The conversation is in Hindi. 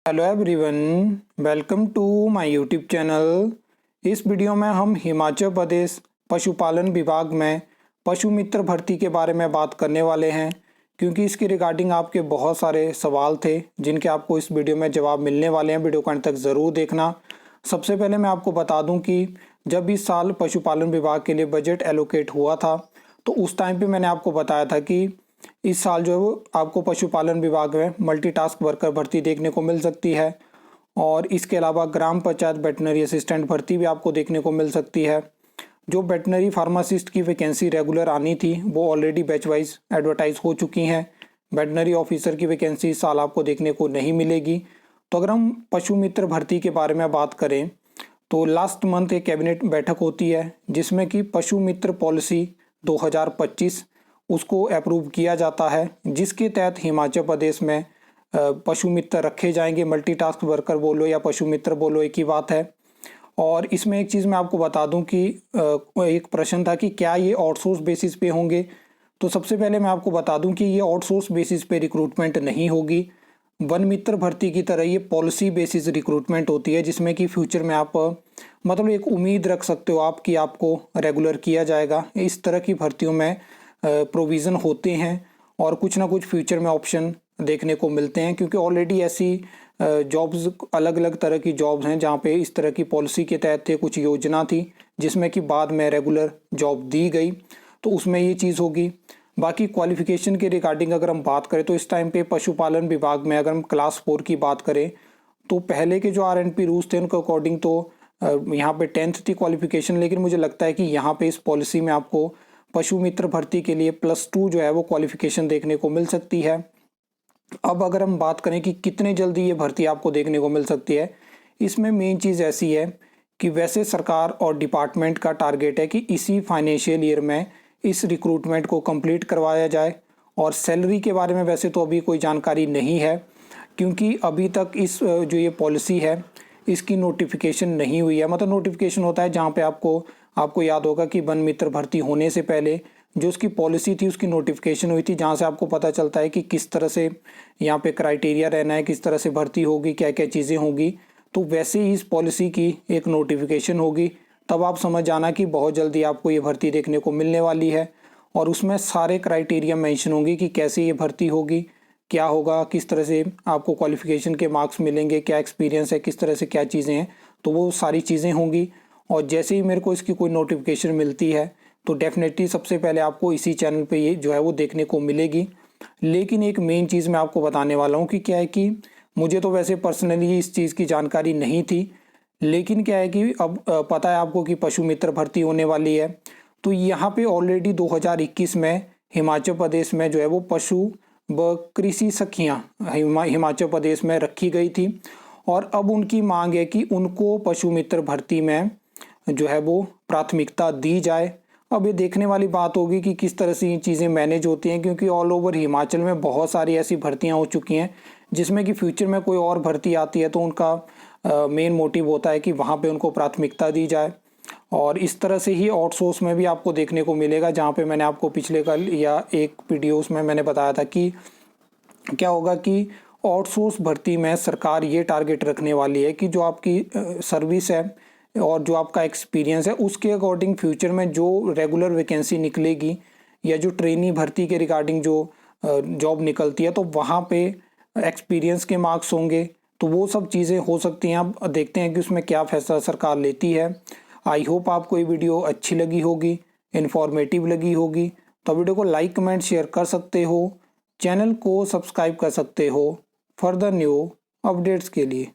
Hello everyone, welcome to my YouTube channel. इस वीडियो में हम हिमाचल प्रदेश पशुपालन विभाग में पशु मित्र भर्ती के बारे में बात करने वाले हैं, क्योंकि इसके रिगार्डिंग आपके बहुत सारे सवाल थे जिनके आपको इस वीडियो में जवाब मिलने वाले हैं। वीडियो को अंत तक ज़रूर देखना। सबसे पहले मैं आपको बता दूं कि जब इस साल पशुपालन विभाग के लिए बजट एलोकेट हुआ था तो उस टाइम पे मैंने आपको बताया था कि इस साल जो है वो आपको पशुपालन विभाग में मल्टीटास्क वर्कर भर्ती देखने को मिल सकती है, और इसके अलावा ग्राम पंचायत वेटनरी असिस्टेंट भर्ती भी आपको देखने को मिल सकती है। जो वेटनरी फार्मासिस्ट की वैकेंसी रेगुलर आनी थी वो ऑलरेडी बैच वाइज एडवर्टाइज हो चुकी हैं। वेटनरी ऑफिसर की वैकेंसी इस साल आपको देखने को नहीं मिलेगी। तो अगर हम पशु मित्र भर्ती के बारे में बात करें तो लास्ट मंथ एक कैबिनेट बैठक होती है जिसमें कि पशु मित्र पॉलिसी 2025 उसको अप्रूव किया जाता है, जिसके तहत हिमाचल प्रदेश में पशु मित्र रखे जाएंगे। मल्टीटास्क वर्कर बोलो या पशु मित्र बोलो, एक ही बात है। और इसमें एक चीज़ मैं आपको बता दूं कि एक प्रश्न था कि क्या ये आउटसोर्स बेसिस पे होंगे। तो सबसे पहले मैं आपको बता दूं कि ये आउटसोर्स बेसिस पे रिक्रूटमेंट नहीं होगी। वन मित्र भर्ती की तरह ये पॉलिसी बेसिस रिक्रूटमेंट होती है, जिसमें कि फ्यूचर में आप मतलब एक उम्मीद रख सकते हो आप कि आपको रेगुलर किया जाएगा। इस तरह की भर्तियों में प्रोविज़न होते हैं और कुछ ना कुछ फ्यूचर में ऑप्शन देखने को मिलते हैं, क्योंकि ऑलरेडी ऐसी जॉब्स अलग अलग तरह की जॉब्स हैं जहाँ पे इस तरह की पॉलिसी के तहत थे, कुछ योजना थी जिसमें कि बाद में रेगुलर जॉब दी गई, तो उसमें ये चीज़ होगी। बाकी क्वालिफिकेशन के रिगार्डिंग अगर हम बात करें तो इस टाइम पे पशुपालन विभाग में अगर हम क्लास 4 की बात करें तो पहले के जो RNP रूल्स थे उनके अकॉर्डिंग तो यहाँ पे 10th थी क्वालिफिकेशन, लेकिन मुझे लगता है कि यहाँ पे इस पॉलिसी में आपको पशु मित्र भर्ती के लिए +2 जो है वो क्वालिफिकेशन देखने को मिल सकती है। अब अगर हम बात करें कि कितने जल्दी ये भर्ती आपको देखने को मिल सकती है, इसमें मेन चीज़ ऐसी है कि वैसे सरकार और डिपार्टमेंट का टारगेट है कि इसी फाइनेंशियल ईयर में इस रिक्रूटमेंट को कंप्लीट करवाया जाए। और सैलरी के बारे में वैसे तो अभी कोई जानकारी नहीं है, क्योंकि अभी तक इस जो ये पॉलिसी है इसकी नोटिफिकेशन नहीं हुई है। मतलब नोटिफिकेशन होता है जहाँ पे आपको याद होगा कि वन मित्र भर्ती होने से पहले जो उसकी पॉलिसी थी उसकी नोटिफिकेशन हुई थी, जहाँ से आपको पता चलता है कि किस तरह से यहाँ पे क्राइटेरिया रहना है, किस तरह से भर्ती होगी, क्या क्या चीज़ें होंगी। तो वैसे ही इस पॉलिसी की एक नोटिफिकेशन होगी, तब आप समझ जाना कि बहुत जल्दी आपको ये भर्ती देखने को मिलने वाली है। और उसमें सारे क्राइटेरिया मेंशन होंगी कि कैसे ये भर्ती होगी, क्या होगा, किस तरह से आपको क्वालिफिकेशन के मार्क्स मिलेंगे, क्या एक्सपीरियंस है, किस तरह से क्या चीज़ें हैं, तो वो सारी चीज़ें होंगी। और जैसे ही मेरे को इसकी कोई नोटिफिकेशन मिलती है तो डेफिनेटली सबसे पहले आपको इसी चैनल पे ये जो है वो देखने को मिलेगी। लेकिन एक मेन चीज़ मैं आपको बताने वाला हूँ कि क्या है कि मुझे तो वैसे पर्सनली इस चीज़ की जानकारी नहीं थी, लेकिन क्या है कि अब पता है आपको कि पशु मित्र भर्ती होने वाली है। तो यहाँ पे ऑलरेडी 2021 में हिमाचल प्रदेश में जो है वो पशु व कृषि सखियाँ हिमाचल प्रदेश में रखी गई थी, और अब उनकी मांग है कि उनको पशु मित्र भर्ती में जो है वो प्राथमिकता दी जाए। अब ये देखने वाली बात होगी कि किस तरह से ये चीज़ें मैनेज होती हैं, क्योंकि ऑल ओवर हिमाचल में बहुत सारी ऐसी भर्तियां हो चुकी हैं जिसमें कि फ्यूचर में कोई और भर्ती आती है तो उनका मेन मोटिव होता है कि वहाँ पे उनको प्राथमिकता दी जाए। और इस तरह से ही आउटसोर्स में भी आपको देखने को मिलेगा, जहाँ पे मैंने आपको पिछले कल या एक वीडियोस में मैंने बताया था कि क्या होगा कि आउटसोर्स भर्ती में सरकार ये टारगेट रखने वाली है कि जो आपकी सर्विस है और जो आपका एक्सपीरियंस है उसके अकॉर्डिंग फ्यूचर में जो रेगुलर वैकेंसी निकलेगी या जो ट्रेनी भर्ती के रिगार्डिंग जो जॉब निकलती है तो वहाँ पे एक्सपीरियंस के मार्क्स होंगे। तो वो सब चीज़ें हो सकती हैं। अब देखते हैं कि उसमें क्या फैसला सरकार लेती है। आई होप आपको ये वीडियो अच्छी लगी होगी, इन्फॉर्मेटिव लगी होगी। तो वीडियो को लाइक कमेंट शेयर कर सकते हो, चैनल को सब्सक्राइब कर सकते हो फर्दर न्यू अपडेट्स के लिए।